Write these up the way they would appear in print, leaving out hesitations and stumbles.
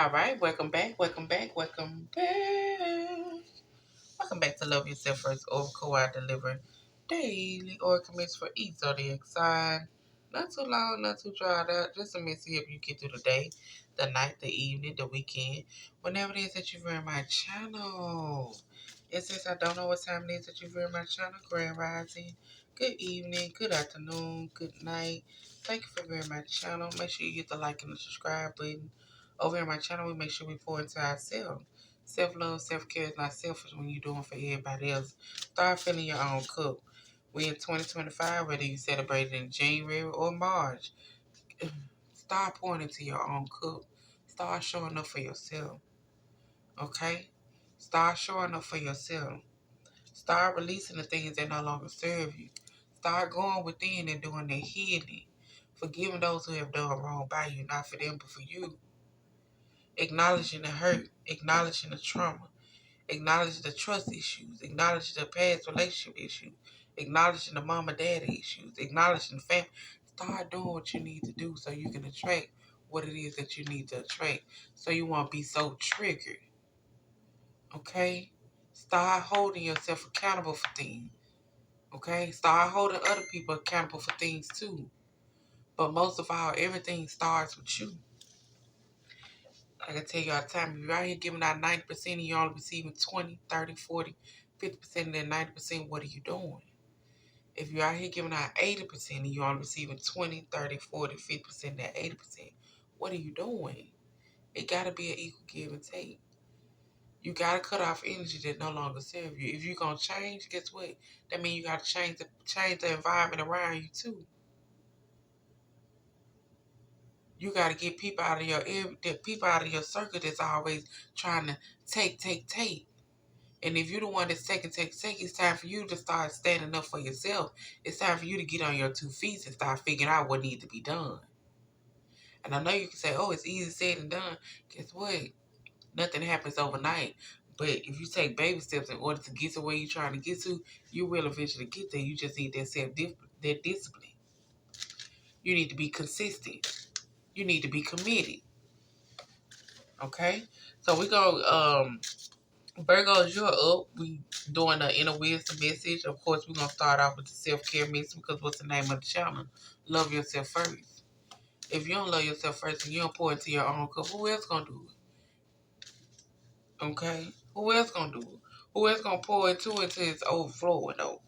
All right, welcome back, welcome back, welcome back. Welcome back to Love Yourself First Oracle. I deliver daily oracles for each zodiac sign. Not too long, not too dried out. Just a message to help you get through the day, the night, the evening, the weekend, whenever it is that you view my channel. And since I don't know what time it is that you view my channel, Grand Rising, good evening, good afternoon, good night. Thank you for viewing my channel. Make sure you hit the like and the subscribe button. Over in my channel, we make sure we pour into ourselves. Self-love, self-care is not selfish when you're doing for everybody else. Start filling your own cup. We in 2025, whether you celebrate it in January or March, start pouring into your own cup. Start showing up for yourself, okay? Start showing up for yourself. Start releasing the things that no longer serve you. Start going within and doing the healing. Forgiving those who have done wrong by you, not for them, but for you. Acknowledging the hurt, acknowledging the trauma. Acknowledge the trust issues. Acknowledge the past relationship issues. Acknowledging the mama daddy issues. Acknowledging the family. Start doing what you need to do so you can attract what it is that you need to attract. So you won't be so triggered. Okay? Start holding yourself accountable for things. Okay? Start holding other people accountable for things too. But most of all, everything starts with you. Like I tell you all the time, if you're out here giving out 90% and you're only receiving 20, 30, 40, 50% of that 90%, what are you doing? If you're out here giving out 80% and you're only receiving 20, 30, 40, 50% of that 80%, what are you doing? It got to be an equal give and take. You got to cut off energy that no longer serves you. If you're going to change, guess what? That means you got to change the environment around you too. You got to get people out of your circle that's always trying to take. And if you're the one that's taking, it's time for you to start standing up for yourself. It's time for you to get on your 2 feet and start figuring out what needs to be done. And I know you can say, oh, it's easy said and done. Guess what? Nothing happens overnight. But if you take baby steps in order to get to where you're trying to get to, you will eventually get there. You just need that discipline. You need to be consistent. You need to be committed. Okay? So we go, Virgos, you're up. We doing the inner wisdom message. Of course, we're gonna start off with the self-care message because what's the name of the channel? Love yourself first. If you don't love yourself first and you don't pour into your own cup, who else gonna do it? Okay? Who else gonna do it? Who else gonna pour into it until it's overflowing though?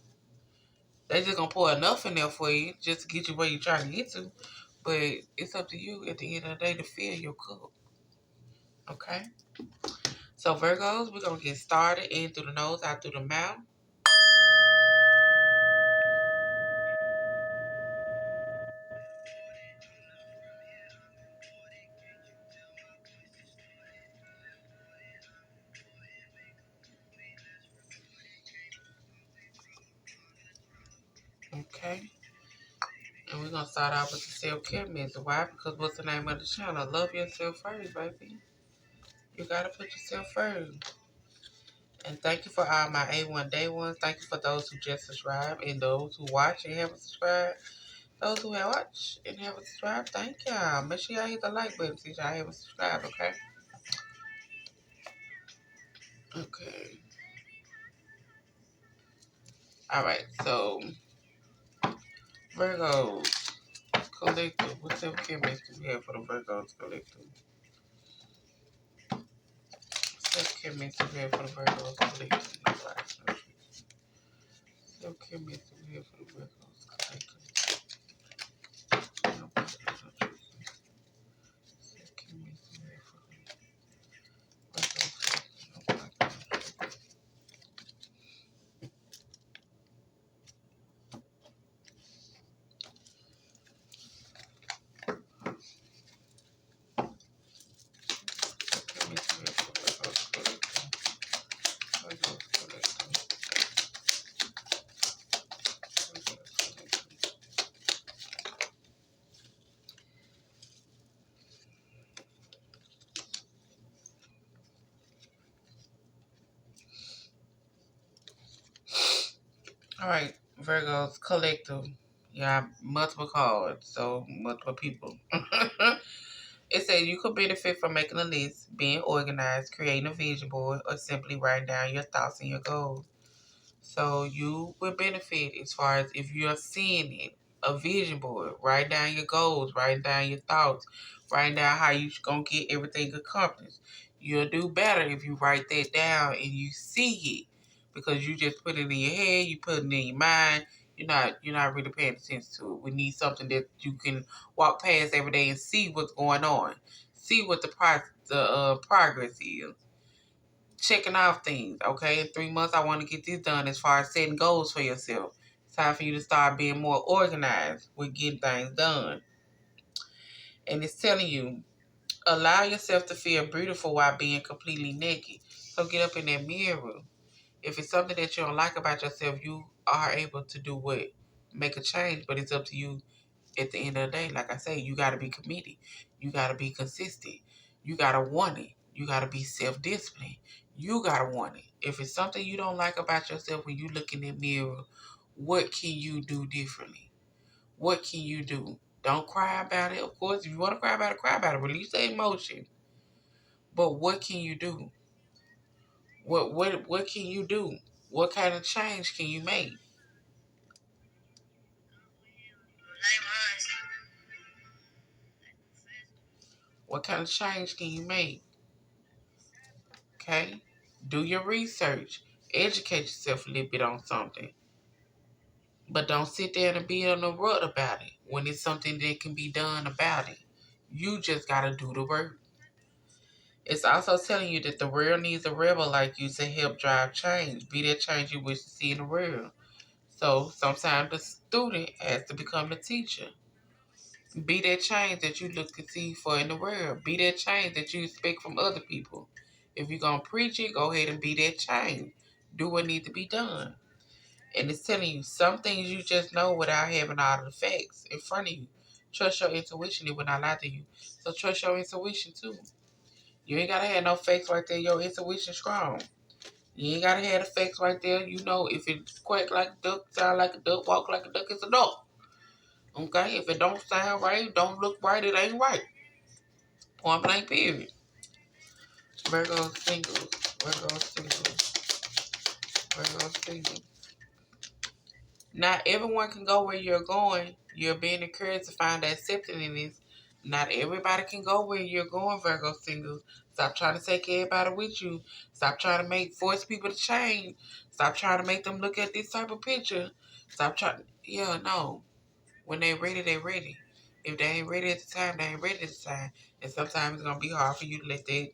They just gonna pour enough in there for you just to get you where you're trying to get to. But it's up to you at the end of the day to fill your cup. Okay? So Virgos, we're gonna get started in through the nose, out through the mouth. Okay? And we're going to start off with the self-care message. Why? Because what's the name of the channel? Love yourself first, baby. You got to put yourself first. And thank you for all my A1 Day ones. Thank you for those who just subscribed and those who watch and haven't subscribed. Those who have watched and haven't subscribed, thank y'all. Make sure y'all hit the like button since y'all haven't subscribed, okay? Okay. All right, so Virgos Collective. What self-care message do we have for the Virgos Collective? Self-care message we have for the Virgos Collective. Self-care message we have for the Virgos Collective. Self-care message we have for the Virgos Collective. All right, Virgos Collective. Yeah, multiple cards, so multiple people. It says said you could benefit from making a list, being organized, creating a vision board, or simply writing down your thoughts and your goals. So you will benefit as far as if you're seeing it, a vision board. Write down your goals, write down your thoughts, write down how you're going to get everything accomplished. You'll do better if you write that down and you see it because you just put it in your head, you put it in your mind. You're not really paying attention to it. We need something that you can walk past every day and see what's going on, see what the progress is, checking off things. Okay, in 3 months, I want to get this done as far as setting goals for yourself. It's time for you to start being more organized with getting things done. And it's telling you, allow yourself to feel beautiful while being completely naked. So get up in that mirror. If it's something that you don't like about yourself, you are able to do what? Make a change, but it's up to you at the end of the day. Like I say, you got to be committed. You got to be consistent. You got to want it. You got to be self-disciplined. You got to want it. If it's something you don't like about yourself when you look in the mirror, what can you do differently? What can you do? Don't cry about it. Of course, if you want to cry about it, cry about it. Release the emotion. But what can you do? What can you do? What kind of change can you make? What kind of change can you make? Okay? Do your research. Educate yourself a little bit on something. But don't sit there and be on the rut about it when it's something that can be done about it. You just gotta do the work. It's also telling you that the world needs a rebel like you to help drive change. Be that change you wish to see in the world. So sometimes the student has to become the teacher. Be that change that you look to see for in the world. Be that change that you expect from other people. If you're going to preach it, go ahead and be that change. Do what needs to be done. And it's telling you some things you just know without having all of the facts in front of you. Trust your intuition. It will not lie to you. So trust your intuition too. You ain't got to have no facts right there. Your intuition strong. You ain't got to have the facts right there. You know if it quack like a duck, sound like a duck, walk like a duck, it's a duck. Okay? If it don't sound right, don't look right, it ain't right. Point blank period. Virgo singles. Virgo singles. Virgo singles. Not everyone can go where you're going. You're being encouraged to find acceptance in this. Not everybody can go where you're going, Virgo singles. Stop trying to take everybody with you. Stop trying to force people to change. Stop trying to make them look at this type of picture. Stop trying. Yeah, no. When they ready, they ready. If they ain't ready at the time, they ain't ready at the time. And sometimes it's gonna be hard for you to let that,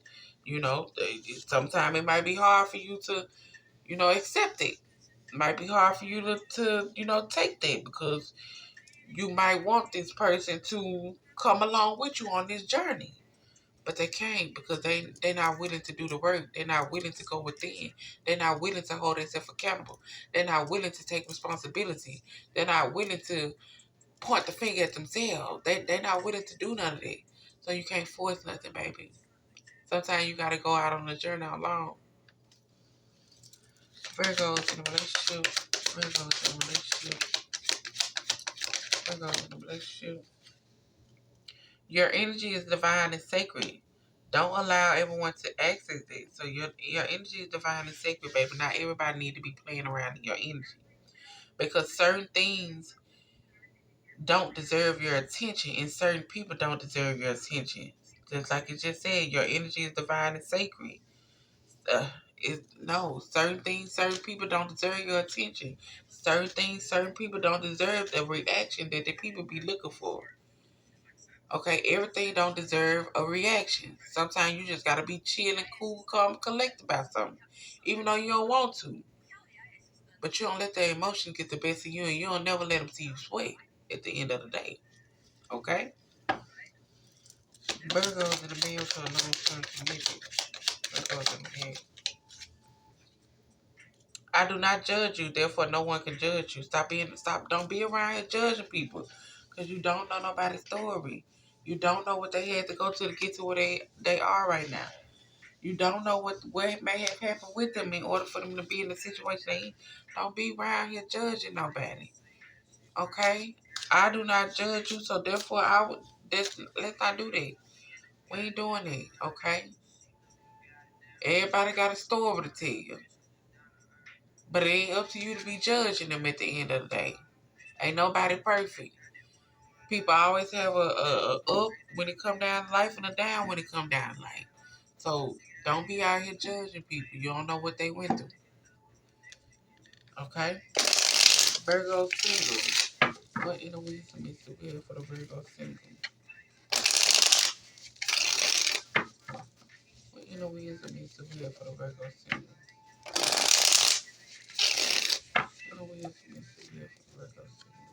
sometimes it might be hard for you to, accept it. It might be hard for you to take that because you might want this person to come along with you on this journey. But they can't because they're not willing to do the work. They're not willing to go within. They're not willing to hold themselves accountable. They're not willing to take responsibility. They're not willing to point the finger at themselves. They're not willing to do none of that. So you can't force nothing, baby. Sometimes you gotta go out on the journey alone. Virgos in a relationship. Virgos in a relationship. Virgos in a relationship. Your energy is divine and sacred. Don't allow everyone to access it. So your energy is divine and sacred, baby. Not everybody need to be playing around in your energy. Because certain things don't deserve your attention and certain people don't deserve your attention. Just like it just said, your energy is divine and sacred. No, certain things, certain people don't deserve your attention. Certain things, certain people don't deserve the reaction that the people be looking for. Okay, everything don't deserve a reaction. Sometimes you just gotta be chill and cool, calm, collect about something, even though you don't want to. But you don't let the emotion get the best of you, and you don't never let them see you sweat at the end of the day. Okay? Virgos in the male to a long-term commitment. Virgos in the head. I do not judge you, therefore no one can judge you. Don't be around here judging people. Because you don't know nobody's story. You don't know what they had to go to get to where they are right now. You don't know what may have happened with them in order for them to be in the situation they in. Don't be around here judging nobody. Okay? I do not judge you, so therefore let's not do that. We ain't doing it, okay? Everybody got a story to tell you. But it ain't up to you to be judging them at the end of the day. Ain't nobody perfect. People always have a up when it come down to life and a down when it come down to life. So don't be out here judging people. You don't know what they went through. Okay? Virgo single. What inner wisdom is the will for the Virgo single? What inner wisdom is the will for the Virgo single? Inner wisdom is the will for the Virgo single.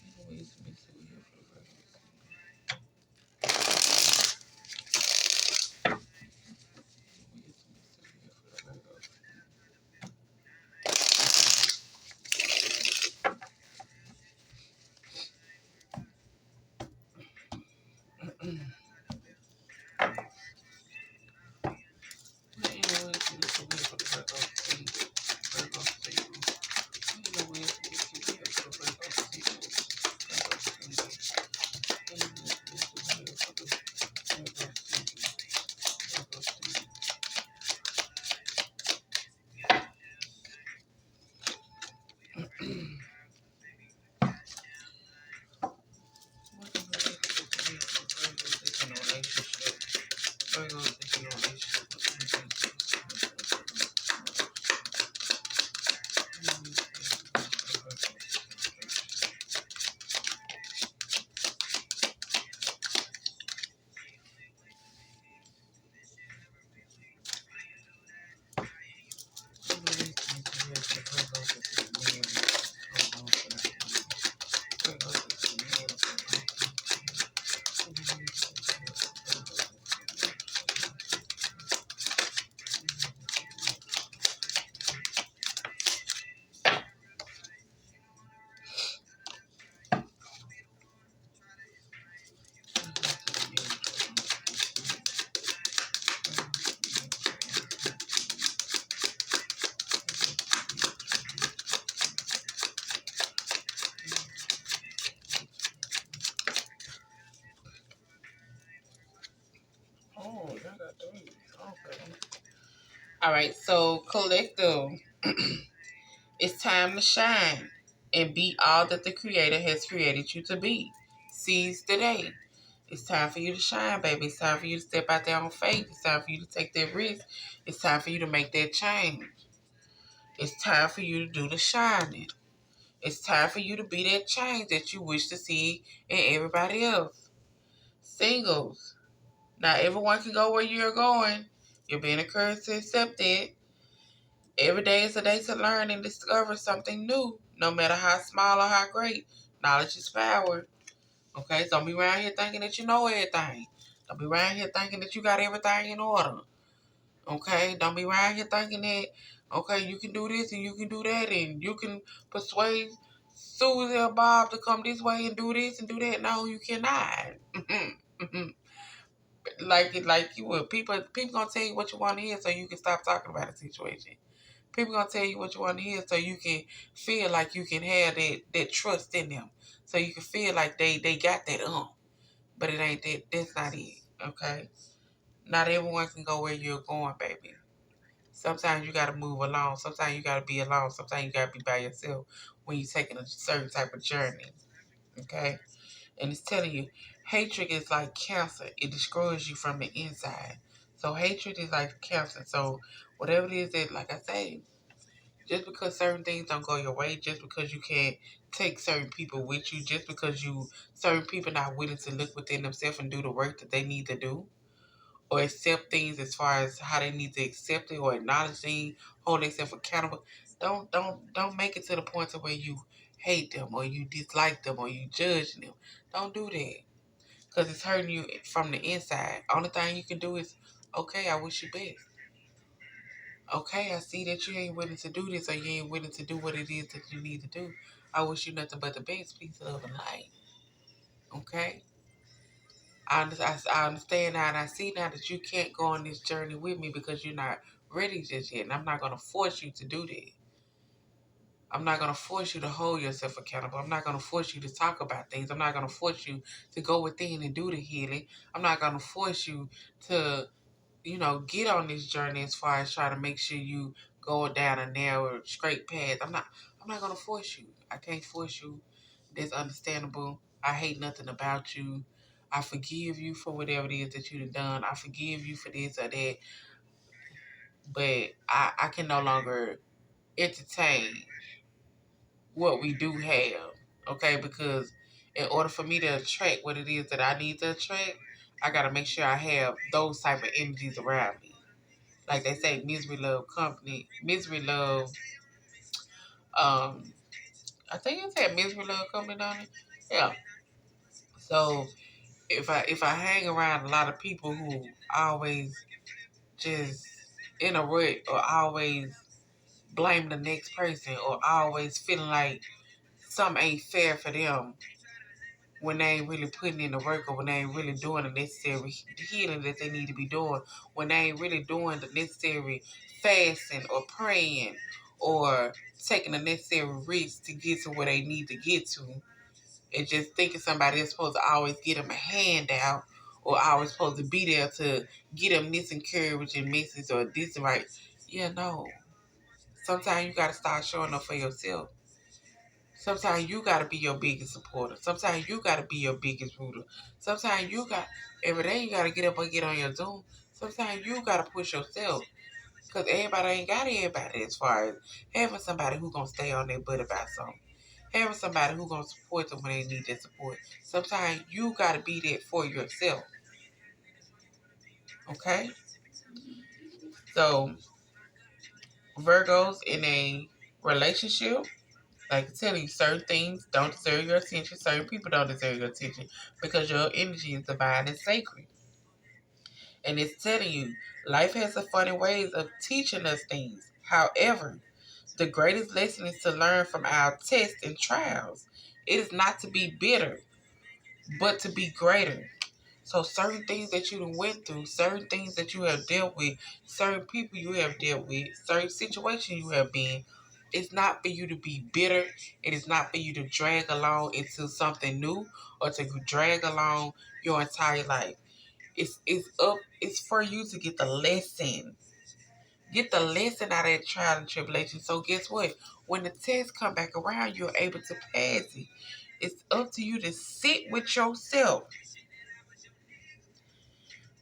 Inner wisdom is the will for the Virgo single. Inner wisdom is the will for the Virgo single. What inner wisdom is the will for the Virgo single? Virgo single. What inner wisdom is the will for the Virgo single? Virgo single. Inner wisdom is the will for the Virgo single. Virgo single. What inner wisdom is the will for the Virgo single in a relationship? Virgo single in a relationship. What inner wisdom is the will for the Virgo single? Inner wisdom is the will for the Virgo single. Oh, y'all got three. Okay. All right, so collective, it's time to shine and be all that the Creator has created you to be. Seize the day. It's time for you to shine, baby. It's time for you to step out there on faith. It's time for you to take that risk. It's time for you to make that change. It's time for you to do the shining. It's time for you to be that change that you wish to see in everybody else. Singles. Not everyone can go where you're going. You're being encouraged to accept it. Every day is a day to learn and discover something new, no matter how small or how great. Knowledge is power. Okay, so don't be around here thinking that you know everything. Don't be around here thinking that you got everything in order. Okay, don't be around here thinking that, okay, you can do this and you can do that and you can persuade Susie or Bob to come this way and do this and do that. No, you cannot. like you would. People gonna tell you what you want to hear so you can stop talking about the situation. People gonna tell you what you want to hear so you can feel like you can have that trust in them. So you can feel like they got that but it ain't that. That's not it. Okay. Not everyone can go where you're going, baby. Sometimes you gotta move along. Sometimes you gotta be alone. Sometimes you gotta be by yourself when you're taking a certain type of journey. Okay. And it's telling you, hatred is like cancer. It destroys you from the inside. So hatred is like cancer. So whatever it is that, like I say, just because certain things don't go your way, just because you can't take certain people with you, just because certain people not willing to look within themselves and do the work that they need to do, or accept things as far as how they need to accept it or acknowledge things, hold themselves accountable. Don't make it to the point to where you hate them or you dislike them or you judge them. Don't do that because it's hurting you from the inside. Only thing you can do is, okay, I wish you best. Okay, I see that you ain't willing to do this or you ain't willing to do what it is that you need to do. I wish you nothing but the best, peace, love, and light. Okay? I understand now and I see now that you can't go on this journey with me because you're not ready just yet. And I'm not going to force you to do that. I'm not going to force you to hold yourself accountable. I'm not going to force you to talk about things. I'm not going to force you to go within and do the healing. I'm not going to force you to, get on this journey as far as trying to make sure you go down a narrow, straight path. I'm not going to force you. I can't force you. That's understandable. I hate nothing about you. I forgive you for whatever it is that you've done. I forgive you for this or that. But I can no longer entertain what we do have, okay? Because in order for me to attract what it is that I need to attract, I gotta make sure I have those type of energies around me. Like they say, misery love company, misery love. Um, I think it said misery love company on it. Yeah. So if I hang around a lot of people who always just in a rut or always blame the next person or always feeling like something ain't fair for them, when they ain't really putting in the work or when they ain't really doing the necessary healing that they need to be doing, when they ain't really doing the necessary fasting or praying or taking the necessary risks to get to where they need to get to, and just thinking somebody is supposed to always get them a handout or always supposed to be there to get them this encouraging message or this right. Yeah, no. Sometimes you got to start showing up for yourself. Sometimes you gotta be your biggest supporter. Sometimes you gotta be your biggest rooter. Sometimes every day you gotta get up and get on your Zoom. Sometimes you gotta push yourself. Because everybody ain't got everybody as far as having somebody who gonna stay on their butt about something. Having somebody who gonna support them when they need their support. Sometimes you gotta be there for yourself. Okay? So Virgos in a relationship, like I tell you, certain things don't deserve your attention. Certain people don't deserve your attention because your energy is divine and sacred. And it's telling you, life has a funny ways of teaching us things. However, the greatest lesson is to learn from our tests and trials. It is not to be bitter, but to be greater. So certain things that you done went through, certain things that you have dealt with, certain people you have dealt with, certain situations you have been, it's not for you to be bitter. It is not for you to drag along into something new or to drag along your entire life. It's for you to get the lesson. Get the lesson out of that trial and tribulation. So guess what? When the test come back around, you're able to pass it. It's up to you to sit with yourself.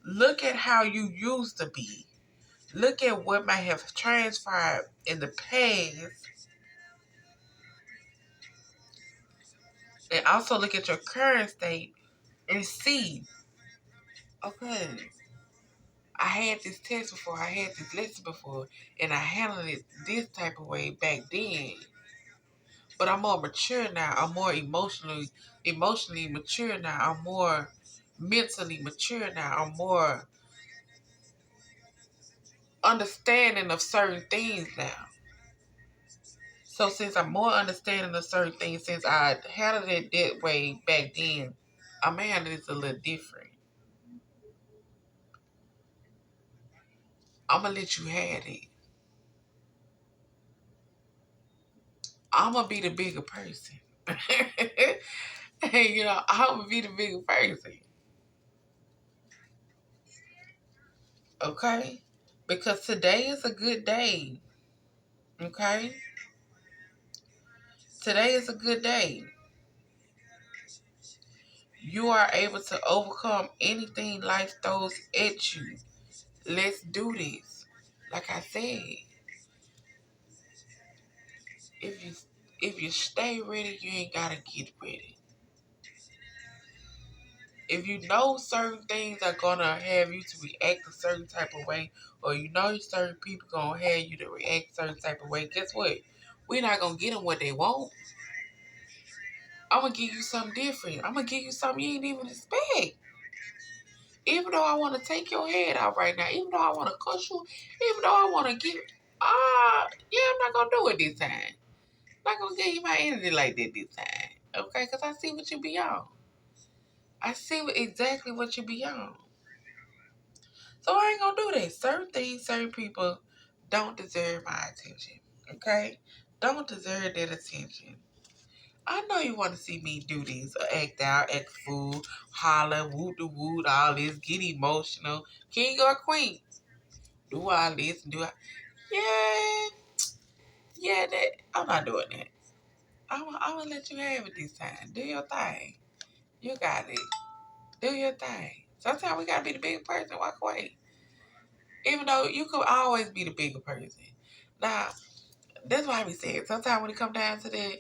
Look at how you used to be. Look at what might have transpired in the past. And also look at your current state and see, okay, I had this test before, I had this lesson before, and I handled it this type of way back then. But I'm more mature now. I'm more emotionally mature now. I'm more mentally mature now. I'm more understanding of certain things now. So since I'm more understanding of certain things, since I handled it that way back then, I'm handling it a little different. I'm gonna let you have it. I'm gonna be the bigger person. I'm gonna be the bigger person. Okay? Because today is a good day. Okay? Today is a good day. You are able to overcome anything life throws at you. Let's do this. Like I said, if you if you stay ready, you ain't gotta get ready. If you know certain things are gonna have you to react a certain type of way, or you know certain people gonna have you to react a certain type of way, guess what? We're not gonna get them what they want. I'm gonna give you something different. I'm gonna give you something you ain't even expect. Even though I want to take your head out right now, even though I want to cuss you, even though I want to get, yeah, I'm not gonna do it this time. I'm not gonna give you my energy like that this time, okay? Because I see what you be on. I see exactly what you be on. So I ain't gonna do that. Certain things, certain people don't deserve my attention. Okay? don't deserve that attention. I know you want to see me do this, act out, act fool, holler, woot the woot, all this, get emotional, king or queen. Do all this, yeah, yeah, that, I'm not doing that. I'm gonna let you have it this time. Do your thing. You got it. Do your thing. Sometimes we gotta be the bigger person, walk away. Even though you could always be the bigger person. Now, that's why I be saying, sometimes when it come down to that,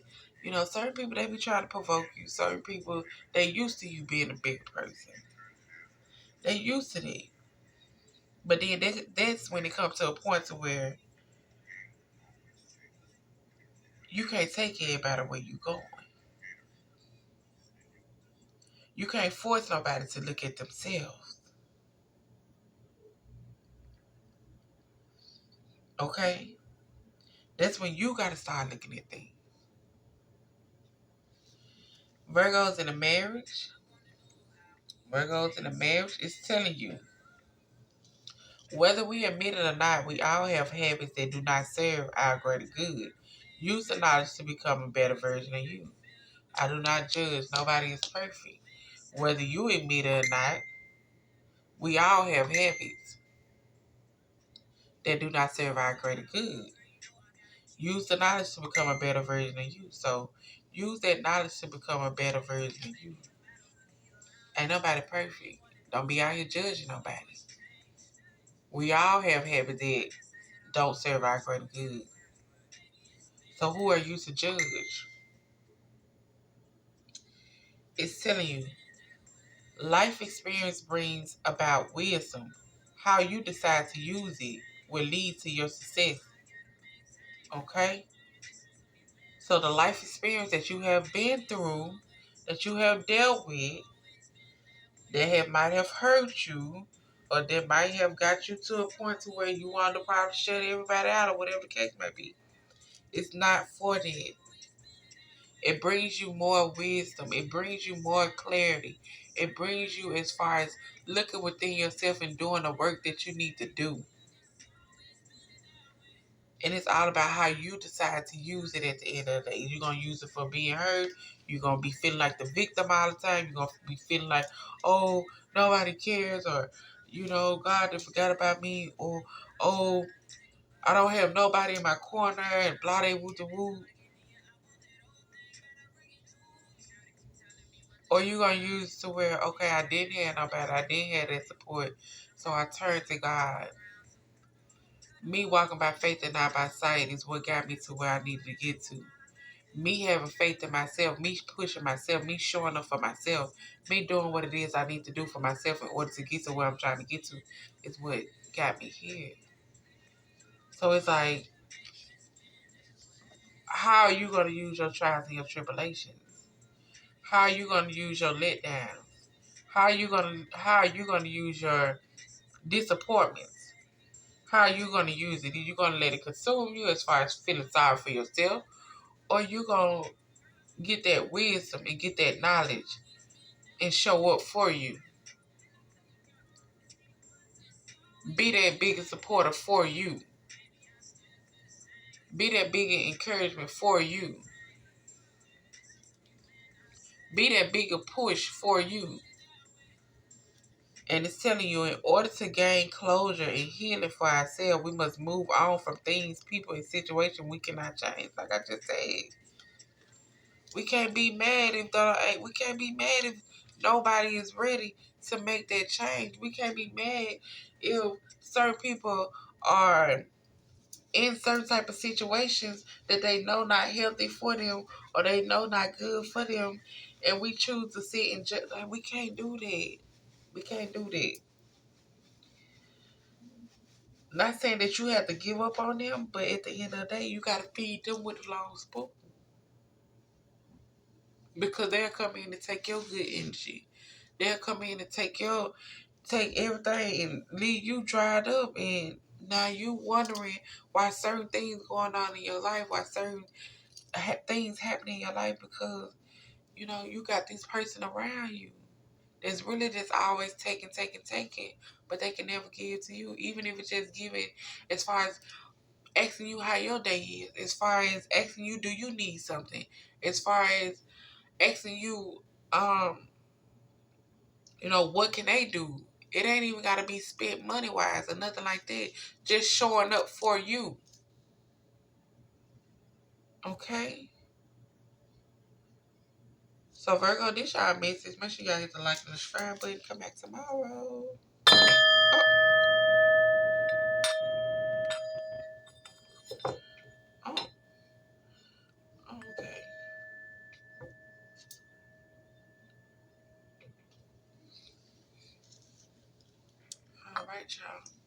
certain people, they be trying to provoke you. Certain people, they used to you being a bigger person. They used to that. But then that's when it comes to a point to where you can't take everybody where you going. You can't force nobody to look at themselves. Okay? That's when you got to start looking at things. Virgos in a marriage, Virgos in a marriage is telling you, whether we admit it or not, we all have habits that do not serve our greater good. Use the knowledge to become a better version of you. I do not judge. Nobody is perfect. Whether you admit it or not, we all have habits that do not serve our greater good. Use the knowledge to become a better version of you. So use that knowledge to become a better version of you. Ain't nobody perfect. Don't be out here judging nobody. We all have habits that don't serve our greater good. So who are you to judge? It's telling you, life experience brings about wisdom. How you decide to use it will lead to your success. Okay? So the life experience that you have been through, that you have dealt with, that might have hurt you, or that might have got you to a point to where you want to probably shut everybody out or whatever the case may be. It's not for that. It brings you more wisdom. It brings you more clarity. It brings you as far as looking within yourself and doing the work that you need to do. And it's all about how you decide to use it at the end of the day. You're going to use it for being hurt. You're going to be feeling like the victim all the time. You're going to be feeling like, oh, nobody cares. Or, God, they forgot about me. Or, oh, I don't have nobody in my corner. And blah, they woo the woo. Or you going to use to where, okay, I didn't have nobody. I didn't have that support. So I turned to God. Me walking by faith and not by sight is what got me to where I needed to get to. Me having faith in myself, me pushing myself, me showing up for myself, me doing what it is I need to do for myself in order to get to where I'm trying to get to is what got me here. So it's like, how are you going to use your trials and your tribulations? How are you going to use your letdowns? How are you going to use your disappointments? How are you going to use it? Are you going to let it consume you as far as feeling sorry for yourself? Or you going to get that wisdom and get that knowledge and show up for you? Be that bigger supporter for you. Be that bigger encouragement for you. Be that bigger push for you. And it's telling you, in order to gain closure and healing for ourselves, we must move on from things, people, and situations we cannot change. Like I just said, we can't be mad we can't be mad if nobody is ready to make that change. We can't be mad if certain people are in certain type of situations that they know not healthy for them or they know not good for them, and we choose to sit and judge. Like, we can't do that. We can't do that. Not saying that you have to give up on them, but at the end of the day, you got to feed them with a long spoon. Because they'll come in and take your good energy. They'll come in and take everything and leave you dried up, and now you wondering why certain things going on in your life, why certain things happening in your life, because you got this person around you that's really just always taking, but they can never give to you, even if it's just giving as far as asking you how your day is, as far as asking you, do you need something, as far as asking you, what can they do? It ain't even got to be spent money wise or nothing like that. Just showing up for you. Okay? So, Virgo, this y'all message. Make sure y'all hit the like and the subscribe button. Come back tomorrow. Oh, oh okay. All right, y'all.